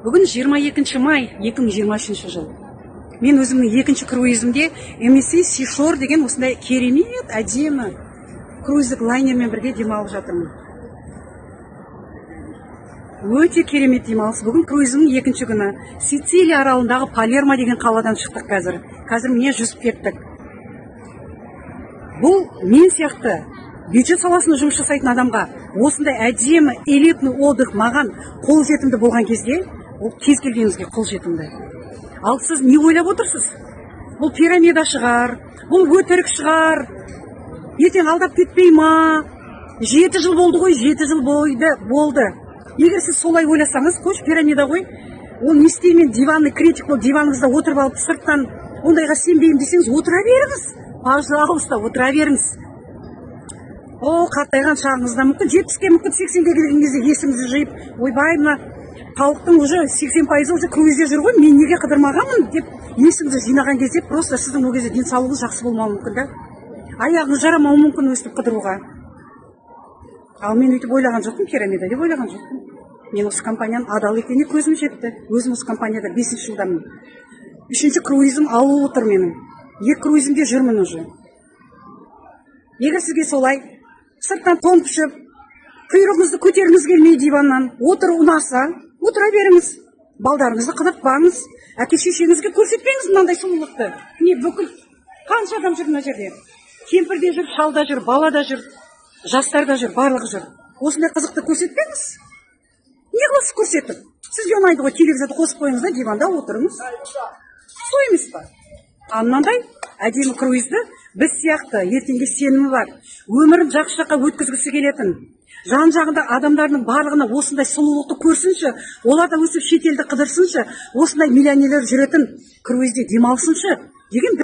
Бүгін 22 май 2023 жыл. Мен өзімнің екінші круизімде MSC Seashore деген осындай керемет, әдемі круиздік лайнермен бірге демалып жатырмын. Өте керемет демалыс. Бүгін круизімнің екінші күні. Сицилия аралындағы Палермо деген қаладан шықтық қазір. Қазір міне жүзіп кеттік. Бұл мен сияқты бюджет саласында жұмыс жасайтын адамға осындай әдемі элитный отдых маған қолжетімді болған кезде, ол кез келгеніңізге қолжетімді. Ал сіз не ойлап отырсыз? Бұл пирамида шығар, бұл өтірік шығар, ертең алдап кетпей ма? 7 жыл болды ғой, 7 жыл болды. Егер сіз солай ойласаңыз, қош пирамида ғой, ол не істеймін, диванный критик болып диваныңызда отырып алып сырттан ондайға сенбеймін десеңіз, отыра беріңіз. Пожалуйста, отыра беріңіз. О, қартайған шағыңызда мүмкін 70-ке, мүмкін 80-ге келген кезде есіңізді жиып, ойбай, мына халықтың уже 80% уже круизде жүр ғой, мен неге қыдырмағанмын деп есіңізді жинаған кезде просто сіздің ол кезде денсаулығыңыз жақсы болмауы мүмкін да. Аяғыңыз жарамауы мүмкін өстіп қыдыруға. Ал мен өйтіп ойлаған жоқпын, пирамида деп ойлаған жоқпын. Мен осы компанияның адал екеніне көзім жетті. Өзім осы компанияда 5 жылдамын. 3-ші круизім алып отыр менің. 2 круизімде жүрмін уже. Егер сізге солай сырттан тон пішіп, құйрығыңызды көтергіңіз келмей диваннан, отыру ұнаса, отыра беріңіз. Балдарыңызды қыдыртпаңыз. Әке-шешеңізге көрсетпеңіз мынандай сұлулықты. Не бүкіл қанша адам жүр мына жерде? Кемпір де жүр, шал да жүр, бала да жүр, жастар да жүр, барлығы жүр. Осындай қызықты көрсетпеңіз. Не қыласыз көрсетіп? Сізге ұнайды ғой, телевизорды қосып қойыңыз да диванда отырыңыз. Сол емес па? Мынандай әдемі круизді біз сияқты ертеңге сенімі бар, өмірін жақсы жаққа өткізгісі келетін, жан-жағында адамдардың барлығына осындай сұлулықты көрсінші, олар да өсіп шетелді қыдырсыншы, осындай миллионерлер жүретін круизде демалсыншы деген